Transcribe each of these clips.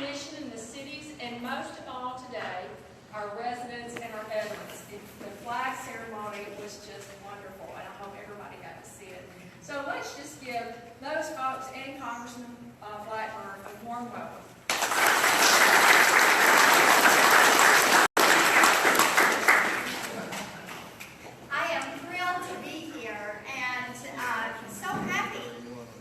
mission in the cities, and most of all today, our residents and our veterans. The flag ceremony was just wonderful, and I hope everybody got to see it. So let's just give those folks and Congressman Blackburn a warm welcome. I am thrilled to be here and so happy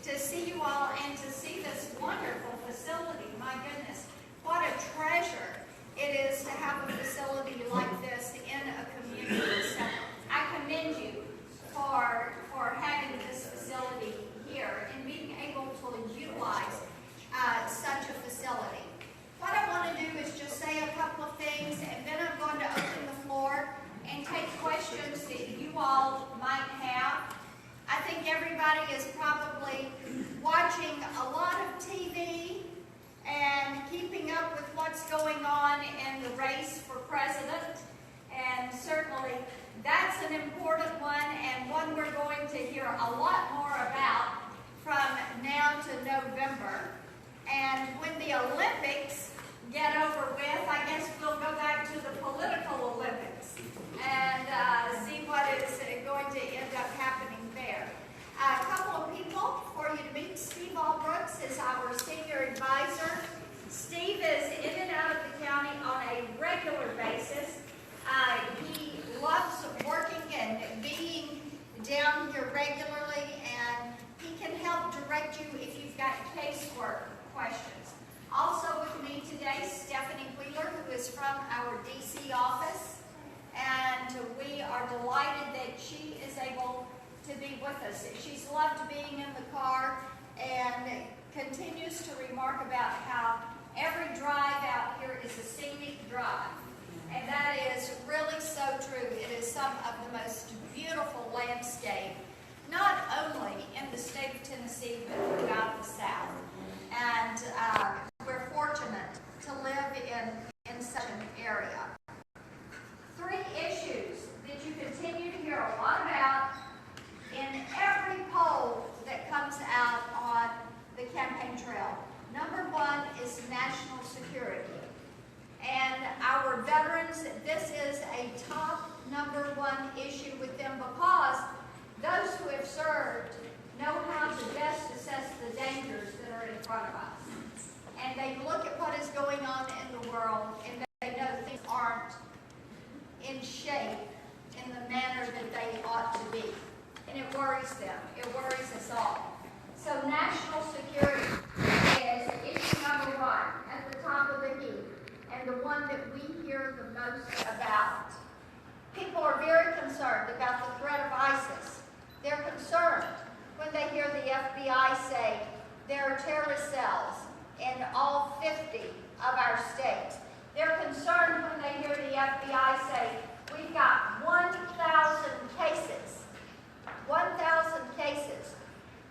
to see you all and to see this wonderful facility. My goodness, what a treasure it is to have a facility like this in a community. So I commend you for having this facility here and being able to utilize such a facility. What I want to do is just say a couple of things, and then I'm going to open the floor and take questions that you all might have. I think everybody is probably watching a lot of TV and keeping up with what's going on in the race for president, and certainly that's an important one, and one we're going to hear a lot more about from now to November. And when the Olympics get over with, I guess we'll go back to the political Olympics and see what is going to end up happening there. A couple of people for you to meet. Steve Albrook is our senior advisor. Steve is in and out of the county on a regular basis. He loves working and being down here regularly, and he can help direct you if you've got casework questions. Also with me today, Stephanie Wheeler, who is from our DC office, and we are delighted that she is able to be with us. She's loved being in the car and continues to remark about how every drive out here is a scenic drive. And that is really so true. It is some of the most beautiful landscape, not only in the state of Tennessee, but throughout the South. And we're fortunate to live in such an area. 3 issues that you continue to hear a lot about in every poll that comes out on the campaign trail. Number 1 is national security. And our veterans, this is a top number 1 issue with them, because those who have served know how to best assess the dangers that are in front of us. And they look at what is going on in the world, and they know things aren't in shape in the manner that they ought to be. And it worries them. It worries us all. So national security is issue number 1 at the top of the heap, and the one that we hear the most about. People are very concerned about the threat of ISIS. They're concerned when they hear the FBI say there are terrorist cells in all 50 of our states. They're concerned when they hear the FBI say we've got 1,000 cases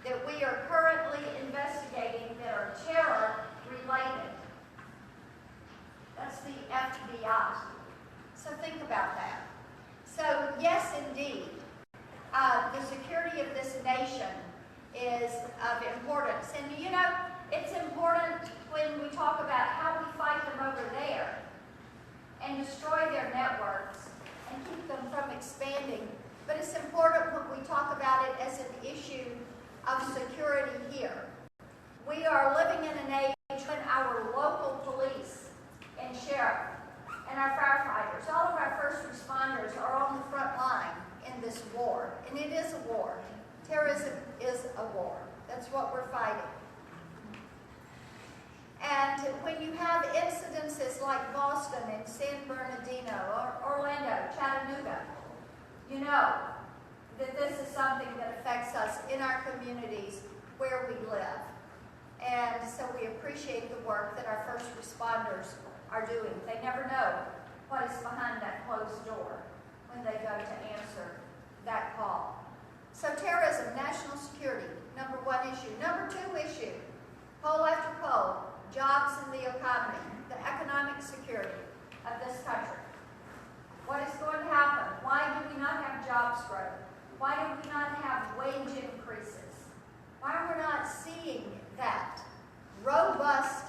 that we are currently investigating that are terror related. That's the FBI. So think about that. So yes, indeed, the security of this nation is of importance. And you know, it's important when we talk about how we fight them over there and destroy their networks and keep them from expanding. But it's important when we talk about it as an issue of security here. We are living in an age when our local police and sheriff and our firefighters, all of our first responders are on the front line in this war. And it is a war. Terrorism is a war. That's what we're fighting. And when you have incidences like Boston and San Bernardino or Orlando, Chattanooga, you know that this is something that affects us in our communities where we live. And so we appreciate the work that our first responders are doing. They never know what is behind that closed door when they go to answer that call. So terrorism, national security, number 1 issue. Number 2 issue, poll after poll, jobs in the economy, the economic security of this country. What is going to happen? Why do we not have jobs growth? Why do we not have wage increases? Why are we not seeing that robust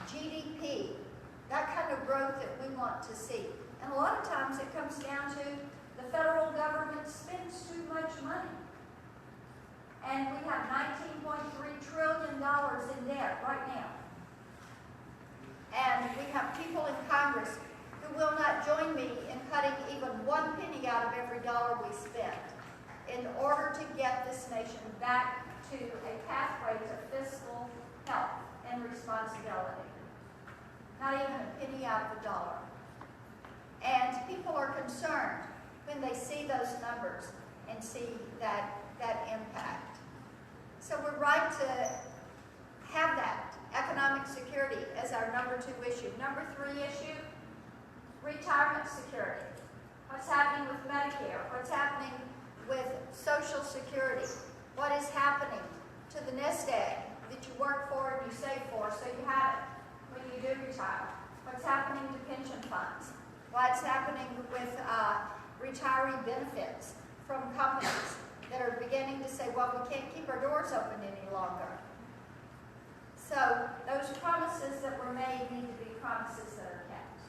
GDP want to see. And a lot of times it comes down to the federal government spends too much money. And we have $19.3 trillion in debt right now. And we have people in Congress who will not join me in cutting even 1 penny out of every dollar we spend in order to get this nation back to a pathway to fiscal health and responsibility. Not even a penny out of a dollar. And people are concerned when they see those numbers and see that impact. So we're right to have that economic security as our number 2 issue. Number 3 issue, retirement security. What's happening with Medicare? What's happening with Social Security? What is happening to the nest egg that you work for and you save for so you have it when you do retire? What's happening to pension funds? What's happening with retiree benefits from companies that are beginning to say, well, we can't keep our doors open any longer. So those promises that were made need to be promises that are kept.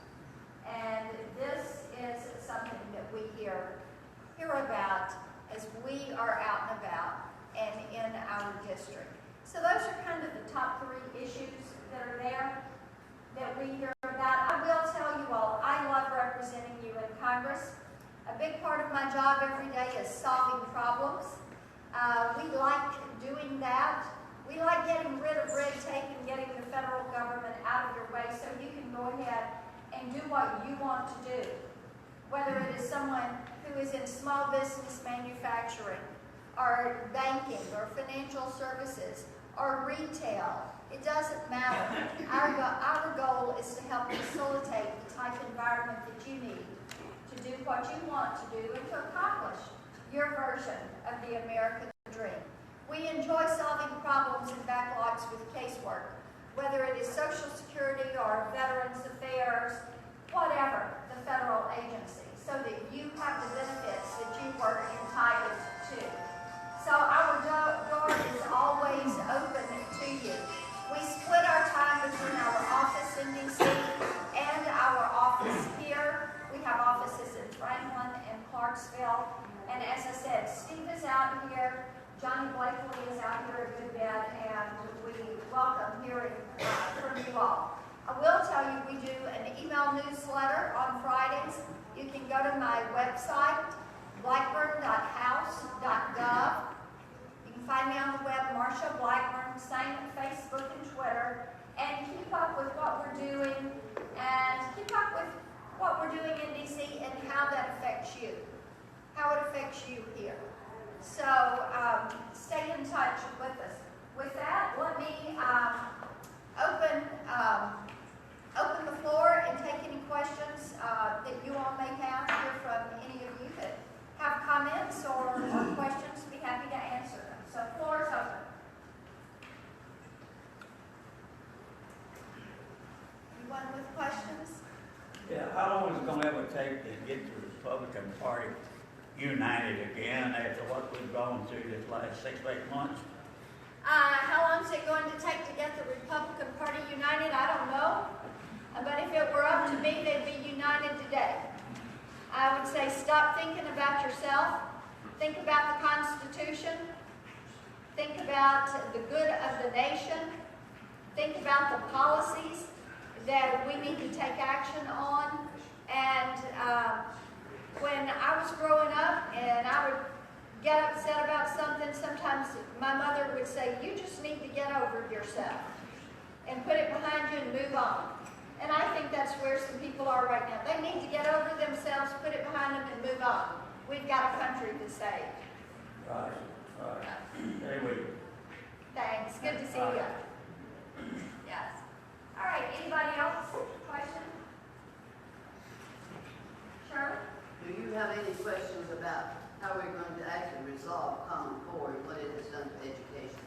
And this is something that we hear about as we are out and about and in our district. So those are kind of the top 3 issues that are there that we hear about. I will tell you all, I love representing you in Congress. A big part of my job every day is solving problems. We like doing that. We like getting rid of red tape and getting the federal government out of your way so you can go ahead and do what you want to do. Whether it is someone who is in small business manufacturing, or banking, or financial services, or retail, it doesn't matter. Our goal is to help facilitate the type of environment that you need to do what you want to do and to accomplish your version of the American dream. We enjoy solving problems and backlogs with casework, whether it is Social Security or Veterans Affairs, whatever the federal agency, so that you have the benefits that you were entitled to. So our door is always open to you. We split our time between our office in D.C. and our office here. We have offices in Franklin and Clarksville. And as I said, Steve is out here, Johnny Blakely is out here a good bit, and we welcome hearing from you all. I will tell you we do an email newsletter on Fridays. You can go to my website, blackburn.house.gov. You can find me on the web, Marsha Blackburn, same at Facebook and Twitter, and keep up with what we're doing, and keep up with what we're doing in D.C. and how that affects you, how it affects you here. So stay in touch with us. With that, let me open the floor and take any questions that you all may have here from any of you that have comments or questions. Be happy to answer them. So floor is open. Anyone with questions? Yeah, how long is it going to ever take to get the Republican Party united again after what we've gone through this last 6 or 8 months? How long is it going to take to get the Republican Party united? I don't know. But if it were up to me, they'd be united today. I would say stop thinking about yourself. Think about the Constitution. Think about the good of the nation. Think about the policies that we need to take action on. And when I was growing up and I would get upset about something, sometimes my mother would say, you just need to get over yourself and put it behind you and move on. And I think that's where some people are right now. They need to get over themselves, put it behind them, and move on. We've got a country to save. Right. Anyway. Thanks. Good to see you. Yes. All right. Anybody else? Question? Shirley? Do you have any questions about how we're going to actually resolve Common Core and what it has done to education?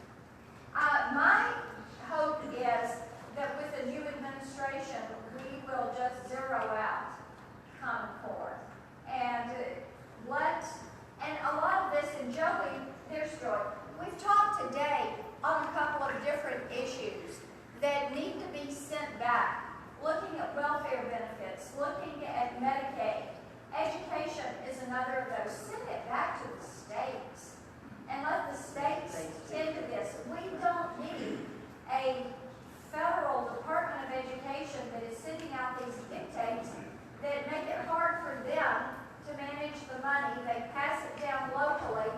My hope is that with the new administration, we will just zero out Common Core. And a lot of this, and Joey, there's Joy, we've talked today on a couple of different issues that need to be sent back, looking looking at welfare benefits, looking at Medicaid. Education is another of those. Send it back to the states and let the states tend to this. We don't need a federal Department of Education that is sending out these dictates that make it hard for them to manage the money. They pass it down locally.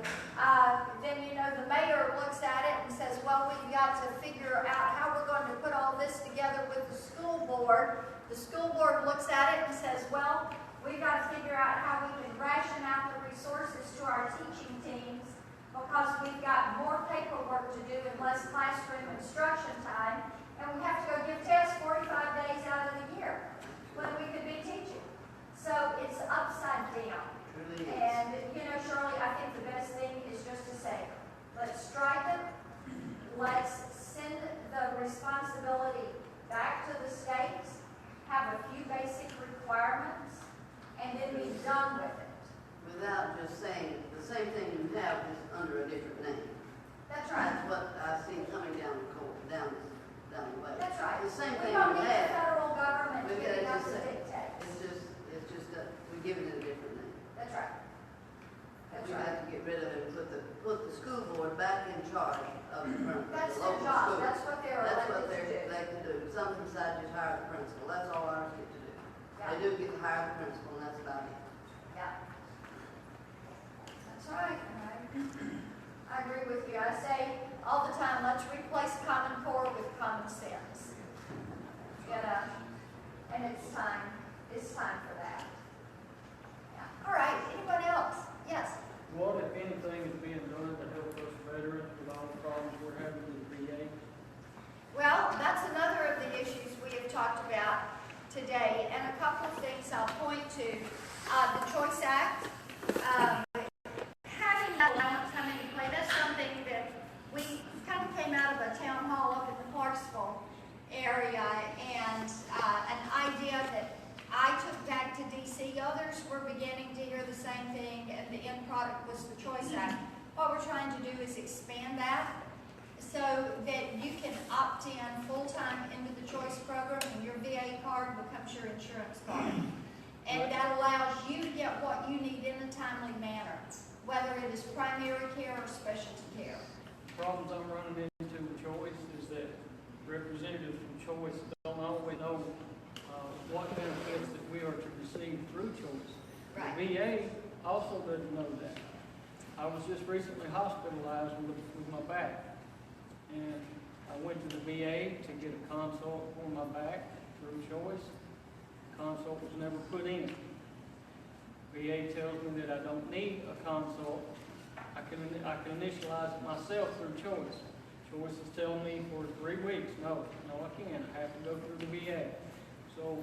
Then, you know, the mayor looks at it and says, well, we've got to figure out how we're going to put all this together with the school board. The school board looks at it and says, well, we've got to figure out how we can ration out the resources to our teaching teams because we've got more paperwork to do and less classroom instruction time, and we have to go give tests 45 days out of the year when we could be teaching. So it's upside down. And, you know, Shirley, I think the best thing is just to say, let's strike it, let's send the responsibility back to the states, have a few basic requirements, and then be done with it. Without just saying, the same thing you have is under a different name. That's right. That's what I see coming down the court, down the way. That's right. The same We thing don't you need the have. federal government We giving gotta us just the say, dictates. it's just that we give it a different name. That's right. That's We right. have to get rid of it and put the school board back in charge of the principal. That's the their local job. school. That's what they're That's what elected to they're do. elected to do. Some decide to hire the principal. That's all ours get to do. Yeah. They do get to hire the principal, and that's about it. Yeah. That's right. I agree with you. I say all the time, let's replace Common Core with common sense. You know, and it's time for that. Yeah. All right, anyone else? Yes. What, if anything, is being done to help us veterans with all the problems we're having with the VA? Well, that's another of the issues we have talked about today, and a couple of things I'll point to. The Choice Act, having that allowance come into play, that's something that we kind of came out of a town hall up in the Clarksville area, and an idea that I took back to DC. Others were beginning to hear the same thing, and the end product was the Choice Act. What we're trying to do is expand that so that you can opt in full-time into the Choice program, and your VA card becomes your insurance card. And that allows you to get what you need in a timely manner, whether it is primary care or specialty care. Problems I'm running into with Choice is that representatives from Choice don't always know what benefits that we are to receive through Choice. Right. The VA also doesn't know that. I was just recently hospitalized with my back, and I went to the VA to get a consult for my back through Choice. The consult was never put in. VA tells me that I don't need a consult. I can initialize it myself through Choice. Choice is telling me for 3 weeks, no, I can't. I have to go through the VA. So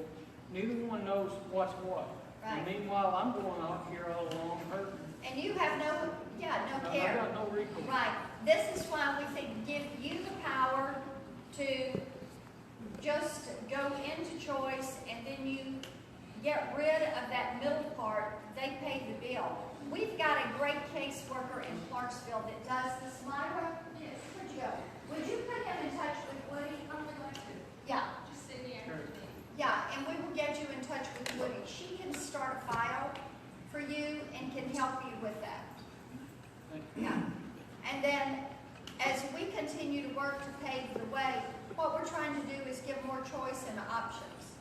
neither one knows what's what. Right. And meanwhile, I'm going out here all along hurting. And you have no I care. got no recourse. Right. This is why we think give you the power to just go into Choice, and then you get rid of that middle part. They pay the bill. We've got a great caseworker in Clarksville that does this. Myra, yes, where'd you go? Would you put him in touch with Woody? I'm going to Yeah. just sit here and everything. Yeah, and we will get you in touch with Woody. She can start a file for you and can help you with that. Thank you. Yeah. And then, as we continue to work to pave the way, what we're trying to do is give more choice and options.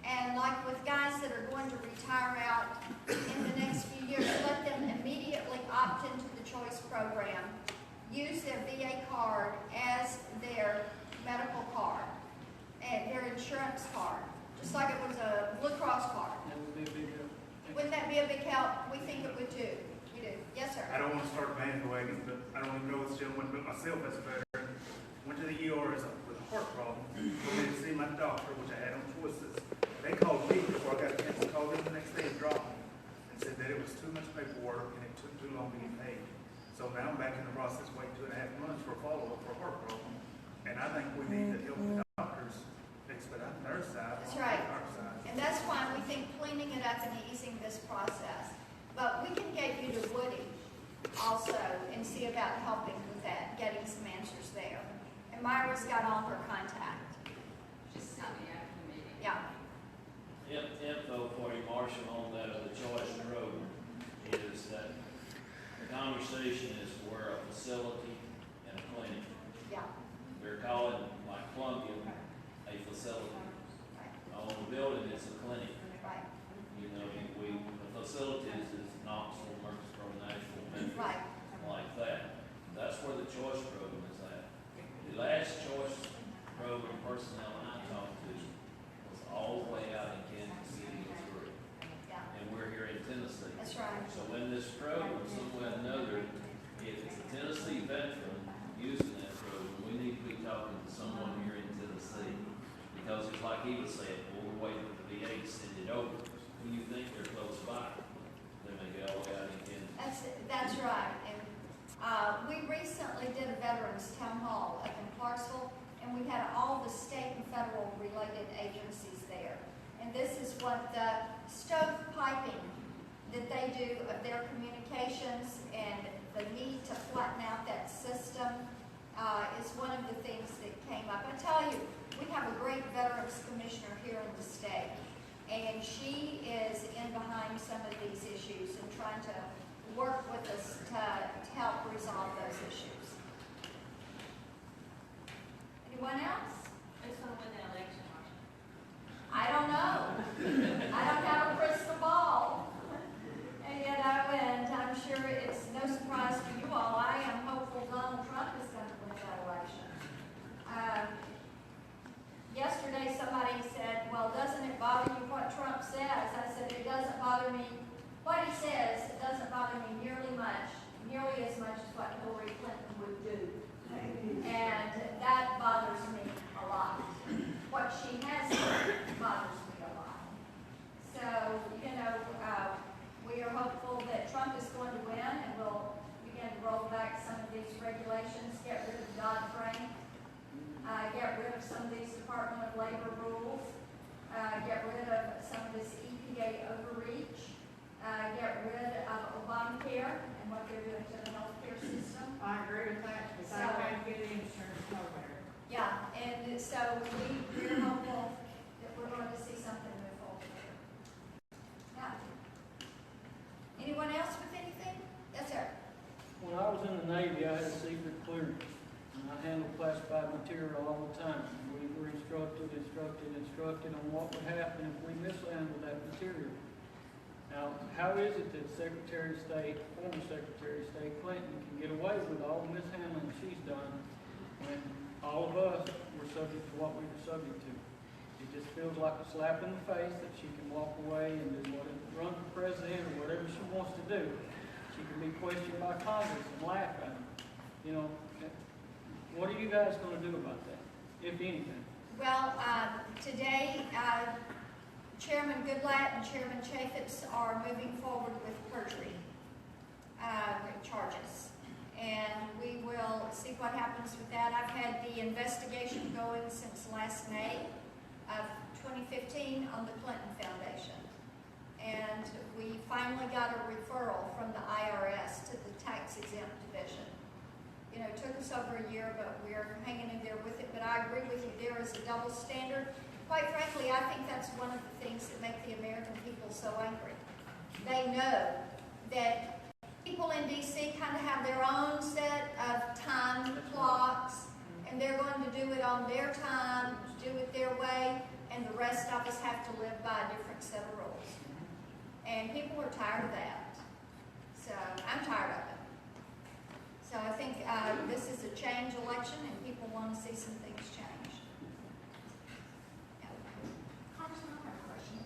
And like with guys that are going to retire out in the next few years, let them immediately opt into the Choice program, use their VA card as their medical card, and their insurance card, just like it was a Blue Cross card. That would be a big help. Thank you. Wouldn't that be a big help? We think it would too. We do. Yes, sir. I don't want to start bandwagon, but I don't even know this gentleman, but myself as a veteran, went to the ER with a heart problem, went in to see my doctor, which I had on choices. They called me before I got a chance to call them the next day and drop me, and said that it was too much paperwork and it took too long to get paid. So now I'm back in the process, waiting 2.5 months for a follow-up for a heart problem. And I think we need to help the doctors expedite their side. That's on right. Our side. And that's why we think cleaning it up and easing this process. But we can get you to Woody also and see about helping with that, getting some answers there. And Myra's got all her contact. Just tell me after the meeting. Yeah. building, it's a clinic. Right, You know, the facilities is Knoxville, Murfreesboro, Nashville, Memphis, right. like that. That's where the choice program is at. The last choice program personnel I talked to was all the way out in Kansas City, Missouri, Yeah, and we're here in Tennessee. that's right. So in this program, some way or another, if it's a Tennessee veteran using that program, we need to be talking to someone here in Tennessee. Because it's like he was saying, well, we're waiting for the VA to send it over. When you think they're close by, they may go all the way out in Kansas. That's right. And we recently did a veterans town hall up in Clarksville, and we had all the state and federal related agencies there. And this is what the stovepiping that they do of their communications and the need to flatten out that system is one of the things that came up. I tell you, we have a great veterans commissioner here in the state, and she is in behind some of these issues and trying to work with us to help resolve those issues. Anyone else? Who's gonna win the election, Marsha? I don't know. I don't have a crystal ball. And yet and I'm sure it's no surprise to you all. I am hopeful Donald Trump is going to win that election. Yesterday somebody said, well, doesn't it bother you what Trump says? I said, it doesn't bother me. What he says, it doesn't bother me nearly as much as what Hillary Clinton would do. And that bothers me a lot. What she has said bothers me a lot. So, you know, we are hopeful that Trump is going to win, and we'll begin to roll back some of these regulations, get rid of Dodd-Frank, get rid of some of these Department of Labor rules, get rid of some of this EPA overreach, get rid of Obamacare and what they're doing to the healthcare system. I agree with that, because I can't get insurance nowhere. Yeah, and so we're hopeful that we're going to see something move forward. Yeah. Anyone else with anything? Yes, sir. When I was in the Navy, I had a secret clearance, and I handled classified material all the time. We were instructed on what would happen if we mishandled that material. Now, how is it that Secretary of State, former Secretary of State Clinton, can get away with all the mishandling she's done when all of us were subject to what we were subject to? It just feels like a slap in the face that she can walk away and do run for president or whatever she wants to do. She can be questioned by Congress and laugh at them. You know, what are you guys going to do about that, if anything? Well, today, Chairman Goodlatte and Chairman Chaffetz are moving forward with perjury charges. And we will see what happens with that. I've had the investigation going since last May of 2015 on the Clinton Foundation. And we finally got a referral from the IRS to the tax exempt division. You know, it took us over a year, but we're hanging in there with it. But I agree with you, there is a double standard. Quite frankly, I think that's one of the things that make the American people so angry. They know that people in D.C. kind of have their own set of time clocks, and they're going to do it on their time, do it their way, and the rest of us have to live by a different set of rules. And people are tired of that. So I'm tired of it. So I think this is a change election, and people want to see some things change. Yeah. Congressman, I have a question.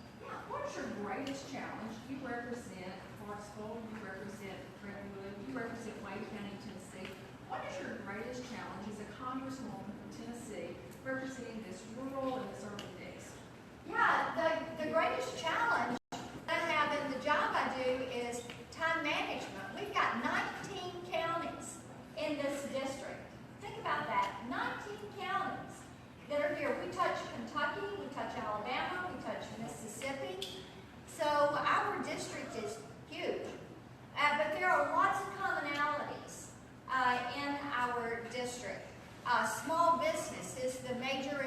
What is your greatest challenge? You represent Clarksville, you represent Brentwood, you represent Wayne County, Tennessee. What is your greatest challenge as a congresswoman from Tennessee representing this rural and this urban mix? Yeah, the greatest challenge I have in the job I do is time management. We've got 19 counties in this district. Think about that, 19 counties that are here. We touch Kentucky, we touch Alabama, we touch Mississippi. So our district is huge. But there are lots of commonalities in our district. Small business is the major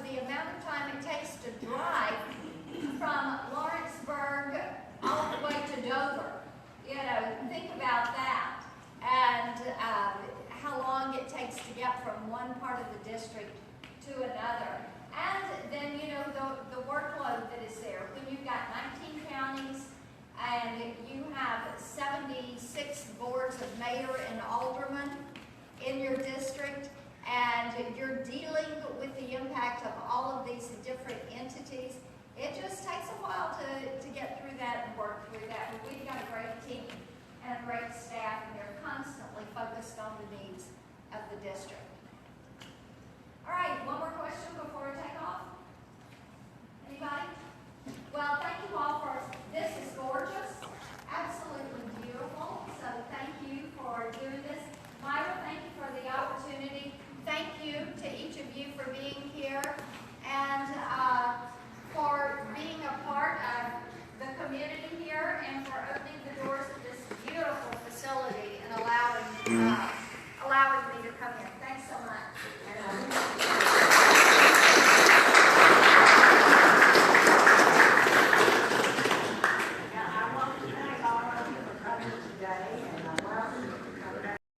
the amount of time it takes to drive from Lawrenceburg all the way to Dover. You know, think about that. And how long it takes to get from one part of the district to another. And then, you know, the workload that is there. When you've got 19 counties and you have 76 boards of mayor and aldermen in your district, and you're dealing with the impact of all of these different entities, it just takes a while to get through that and work through that. But we've got a great team and a great staff, and they're constantly focused on the needs of the district. All right, one more question before we take off. Anybody? Well, thank you all for, this is gorgeous, absolutely beautiful, so thank you for doing this. Myra, thank you for the opportunity. Thank you to each of you for being here.